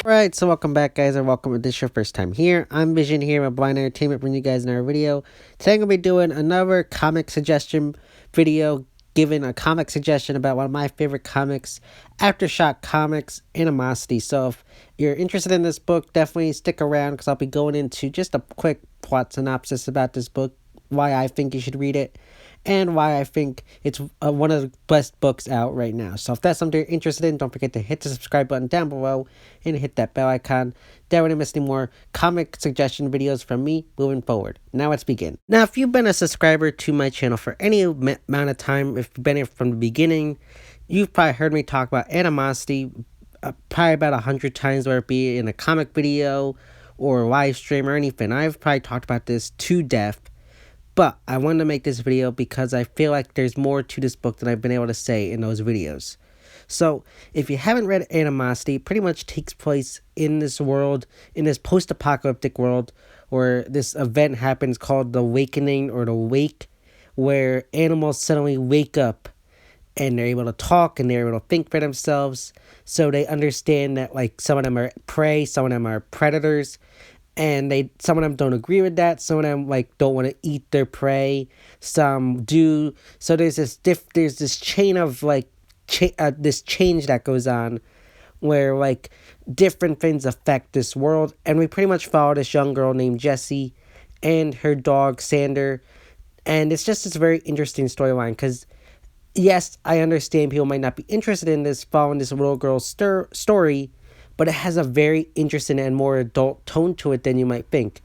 Alright, so welcome back, guys, or welcome if this is your first time here. I'm Vision here at Blind Entertainment, bringing you guys another video. Today I'm going to be doing another comic suggestion video, giving a comic suggestion about one of my favorite comics, Aftershock Comics, Animosity. So if you're interested in this book, definitely stick around, because I'll be going into just a quick plot synopsis about this book, why I think you should read it, and why I think it's one of the best books out right now. So if that's something you're interested in, don't forget to hit the subscribe button down below and hit that bell icon. That way you don't miss any more comic suggestion videos from me moving forward. Now let's begin. Now, if you've been a subscriber to my channel for any amount of time, if you've been here from the beginning, you've probably heard me talk about Animosity probably about 100 times, whether it be in a comic video or a live stream or anything. I've probably talked about this to death. But I wanted to make this video because I feel like there's more to this book than I've been able to say in those videos. So, if you haven't read Animosity, it pretty much takes place in this world, in this post-apocalyptic world, where this event happens called the Awakening or the Wake, where animals suddenly wake up and they're able to talk and they're able to think for themselves. So they understand that, like, some of them are prey, some of them are predators. And some of them don't agree with that. Some of them don't want to eat their prey. Some do. So there's this chain of this change that goes on, where different things affect this world. And we pretty much follow this young girl named Jessie and her dog Sander. And it's just this very interesting storyline, because yes, I understand people might not be interested in this, following this little girl's story. But it has a very interesting and more adult tone to it than you might think.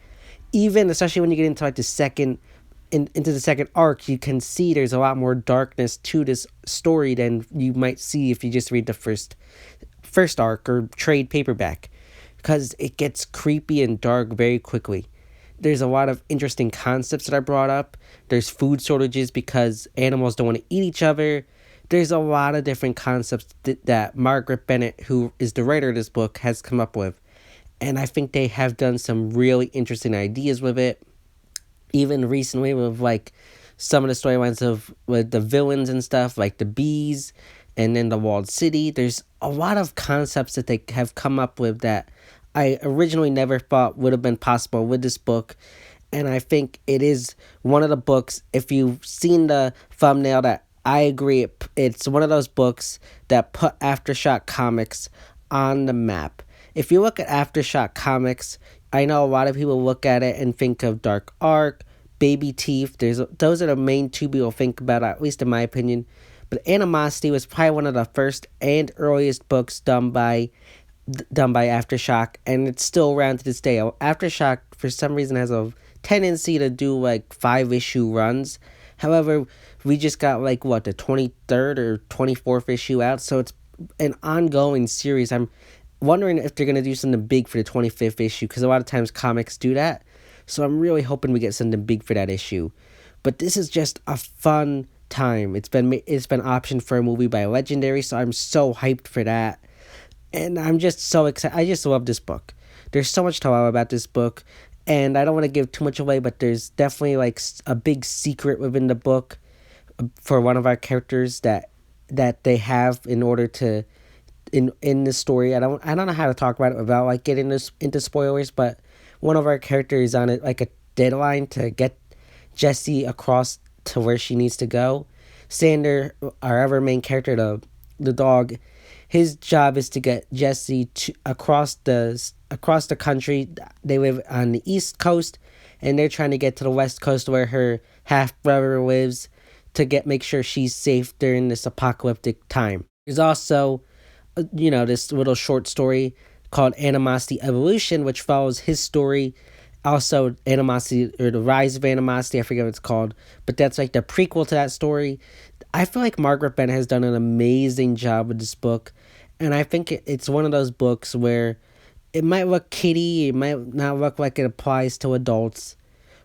Even, especially when you get into the second arc, you can see there's a lot more darkness to this story than you might see if you just read the first arc or trade paperback, because it gets creepy and dark very quickly. There's a lot of interesting concepts that are brought up. There's food shortages because animals don't want to eat each other. There's a lot of different concepts that Margaret Bennett, who is the writer of this book, has come up with. And I think they have done some really interesting ideas with it. Even recently with some of the storylines with the villains and stuff, like the bees and then the walled city. There's a lot of concepts that they have come up with that I originally never thought would have been possible with this book. And I think it is one of the books, if you've seen the thumbnail, that I agree, it's one of those books that put Aftershock Comics on the map. If you look at Aftershock Comics, I know a lot of people look at it and think of Dark Ark, Babyteeth. Those are the main two people think about, at least in my opinion. But Animosity was probably one of the first and earliest books done by Aftershock, and it's still around to this day. Aftershock, for some reason, has a tendency to do 5-issue runs. However, we just got the 23rd or 24th issue out, so it's an ongoing series. I'm wondering if they're going to do something big for the 25th issue, because a lot of times comics do that. So I'm really hoping we get something big for that issue. But this is just a fun time. It's been optioned for a movie by Legendary, so I'm so hyped for that. And I'm just so excited. I just love this book. There's so much to love about this book. And I don't want to give too much away, but there's definitely a big secret within the book for one of our characters that they have in order to in the story. I don't know how to talk about it without getting into spoilers, but one of our characters is on a deadline to get Jessie across to where she needs to go. Sander, our other main character, the dog, his job is to get Jessie across the country. They live on the East Coast, and they're trying to get to the West Coast where her half-brother lives to make sure she's safe during this apocalyptic time. There's also, this little short story called Animosity Evolution, which follows his story. Also, Animosity, or the Rise of Animosity, I forget what it's called, but that's the prequel to that story. I feel like Margaret Bennett has done an amazing job with this book, and I think it's one of those books where it might look kiddie, it might not look like it applies to adults,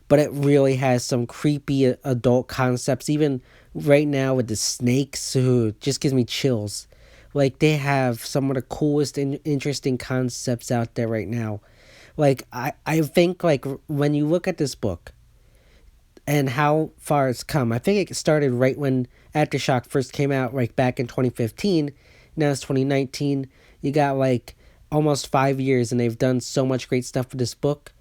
but it really has some creepy adult concepts. Even right now with the snakes, who just gives me chills. They have some of the coolest and interesting concepts out there right now. I think when you look at this book, and how far it's come. I think it started right when Aftershock first came out, like back in 2015. Now it's 2019. You got like almost 5 years, and they've done so much great stuff with this book.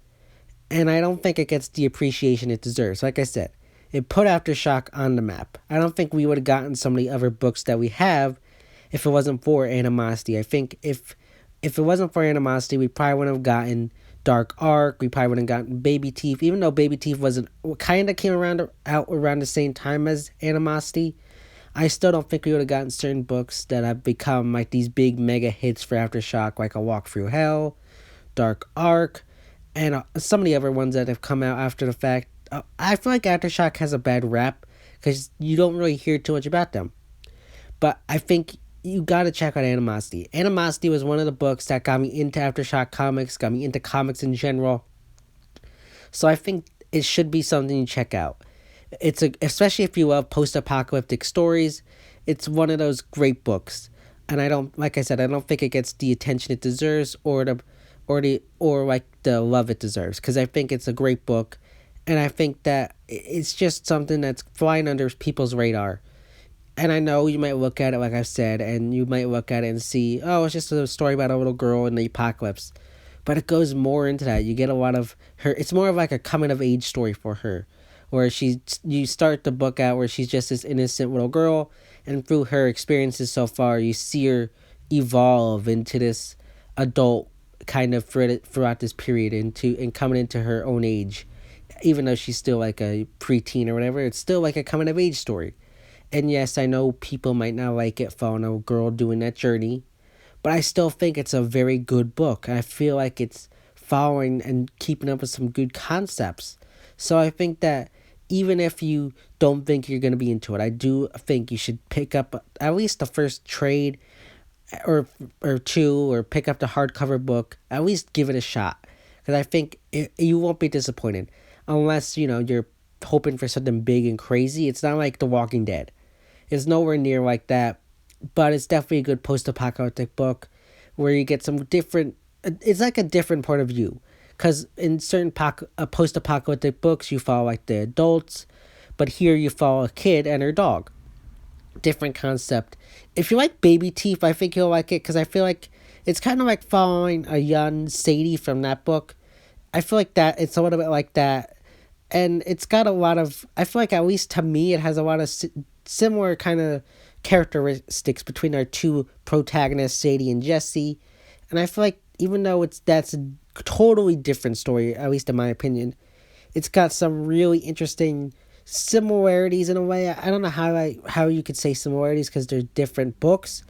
And I don't think it gets the appreciation it deserves. Like I said, it put Aftershock on the map. I don't think we would have gotten some of the other books that we have if it wasn't for Animosity. I think if it wasn't for Animosity, we probably wouldn't have gotten Dark Arc. We probably wouldn't have gotten Babyteeth, even though Babyteeth wasn't kind of came out around the same time as Animosity. I still don't think we would have gotten certain books that have become like these big mega hits for Aftershock, like A Walk Through Hell, Dark Arc, and some of the other ones that have come out after the fact. I feel like Aftershock has a bad rap because you don't really hear too much about them. But I think you gotta check out Animosity. Animosity was one of the books that got me into Aftershock comics, got me into comics in general. So I think it should be something you check out. Especially if you love post-apocalyptic stories, it's one of those great books. And I don't, like I said, I don't think it gets the attention it deserves or like the love it deserves, because I think it's a great book, and I think that it's just something that's flying under people's radar. And I know you might look at it, like I said, and you might look at it and see, oh, it's just a story about a little girl in the apocalypse. But it goes more into that. You get a lot of her. It's more of like a coming of age story for her, where you start the book out where she's just this innocent little girl, and through her experiences so far, you see her evolve into this adult kind of throughout this period and coming into her own age. Even though she's still like a preteen or whatever, it's still like a coming of age story. And yes, I know people might not like it following a girl doing that journey, but I still think it's a very good book. I feel like it's following and keeping up with some good concepts. So I think that even if you don't think you're going to be into it, I do think you should pick up at least the first trade or two, or pick up the hardcover book. At least give it a shot, because I think you won't be disappointed unless you're hoping for something big and crazy. It's not like The Walking Dead. It's nowhere near like that, but it's definitely a good post-apocalyptic book where you get some different. It's like a different point of view, because in certain post-apocalyptic books you follow like the adults, but here you follow a kid and her dog. Different concept. If you like Babyteeth, I think you'll like it, because I feel like it's kind of like following a young Sadie from that book. I feel like that it's a little bit like that, and it's got a lot of. I feel like, at least to me, it has a lot of similar kind of characteristics between our two protagonists, Sadie and Jessie. And I feel like even though that's a totally different story, at least in my opinion, it's got some really interesting similarities in a way. I don't know how you could say similarities, because they're different books,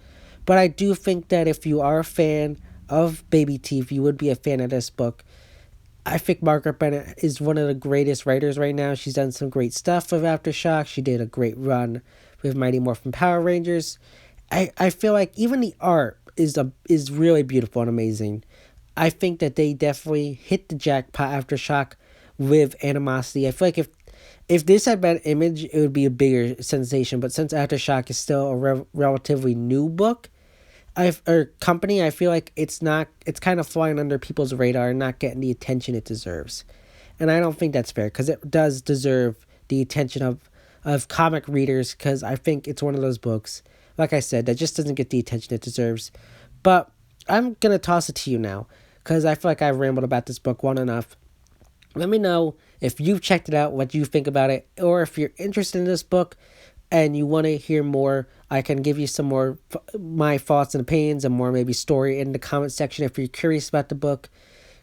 but I do think that if you are a fan of Babyteeth, you would be a fan of this book. I think Margaret Bennett is one of the greatest writers right now. She's done some great stuff with Aftershock. She did a great run with Mighty Morphin Power Rangers. I feel like even the art is really beautiful and amazing. I think that they definitely hit the jackpot Aftershock with Animosity. I feel like if this had been Image, it would be a bigger sensation. But since Aftershock is still a relatively new book, company, I feel like it's kind of flying under people's radar and not getting the attention it deserves. And I don't think that's fair, because it does deserve the attention of comic readers, because I think it's one of those books, like I said, that just doesn't get the attention it deserves. But I'm going to toss it to you now, because I feel like I've rambled about this book long enough. Let me know if you've checked it out, what you think about it, or if you're interested in this book and you want to hear more. I can give you some more my thoughts and opinions and more maybe story in the comment section if you're curious about the book,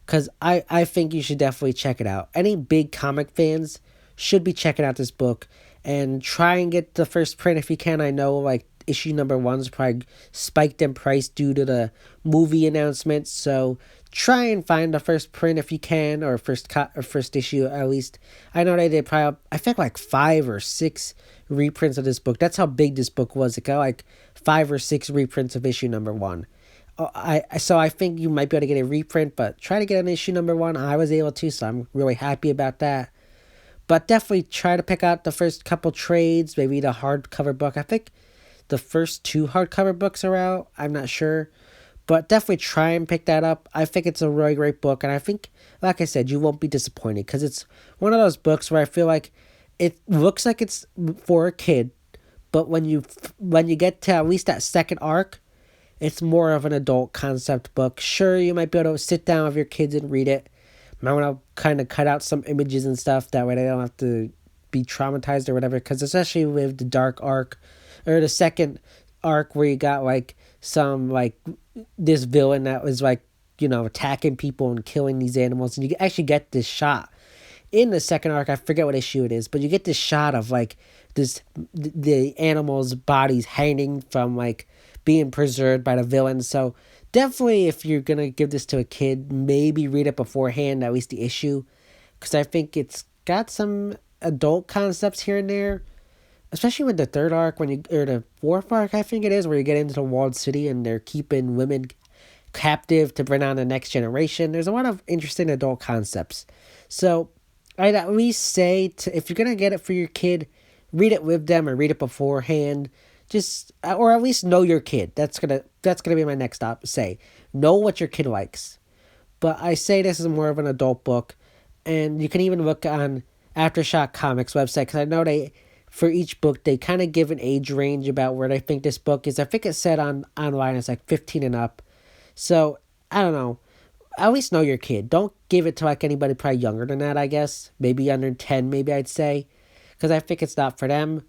because I think you should definitely check it out. Any big comic fans should be checking out this book, and try and get the first print if you can. I know like issue number 1's probably spiked in price due to the movie announcement, so try and find the first print if you can, or first issue at least. I know they did probably, I think, like 5 or 6 reprints of this book. That's how big this book was. It got like 5 or 6 reprints of issue number 1. So I think you might be able to get a reprint, but try to get an issue number 1. I was able to, so I'm really happy about that. But definitely try to pick out the first couple trades, maybe the hardcover book. I think the first 2 hardcover books are out. I'm not sure. But definitely try and pick that up. I think it's a really great book. And I think, like I said, you won't be disappointed, because it's one of those books where I feel like it looks like it's for a kid, but when you get to at least that second arc, it's more of an adult concept book. Sure, you might be able to sit down with your kids and read it. Might want to kind of cut out some images and stuff, that way they don't have to be traumatized or whatever. Because especially with the dark arc, or the second arc where you got like some like this villain that was like, you know, attacking people and killing these animals, and you actually get this shot in the second arc. I forget what issue it is, but you get this shot of like this the animals' bodies hanging from like being preserved by the villain. So definitely, if you're gonna give this to a kid, maybe read it beforehand, at least the issue, because I think it's got some adult concepts here and there, especially with the third arc, when you or the fourth arc, I think it is, where you get into the walled city and they're keeping women captive to bring on the next generation. There's a lot of interesting adult concepts. So I'd at least say, if you're gonna get it for your kid, read it with them or read it beforehand. Just, or at least know your kid. That's gonna be my next stop. Say, know what your kid likes. But I say this is more of an adult book, and you can even look on Aftershock Comics website, because I know they, for each book, they kind of give an age range about where they think this book is. I think it said online it's like 15 and up. So I don't know. At least know your kid. Don't give it to like anybody probably younger than that, I guess. Maybe under 10, maybe I'd say. Because I think it's not for them.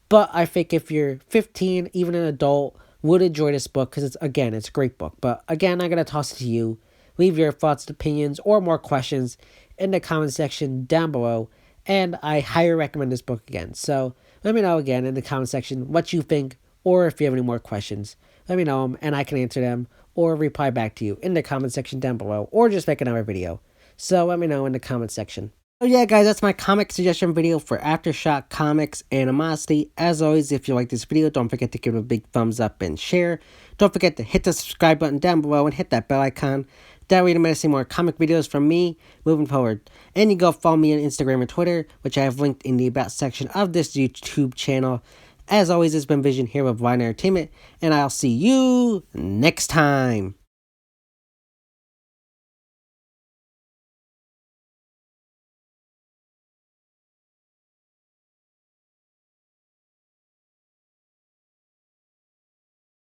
But I think if you're 15, even an adult, would enjoy this book. Because it's a great book. But again, I'm going to toss it to you. Leave your thoughts, opinions, or more questions in the comment section down below. And I highly recommend this book again. So let me know again in the comment section what you think. Or if you have any more questions, let me know them and I can answer them, or reply back to you in the comment section down below, or just make another video. So let me know in the comment section. So yeah, guys, that's my comic suggestion video for Aftershock Comics Animosity. As always, if you like this video, don't forget to give it a big thumbs up and share. Don't forget to hit the subscribe button down below and hit that bell icon. That way you don't see more comic videos from me moving forward. And you go follow me on Instagram and Twitter, which I have linked in the About section of this YouTube channel. As always, it's been Vision here with Blind Entertainment, and I'll see you next time.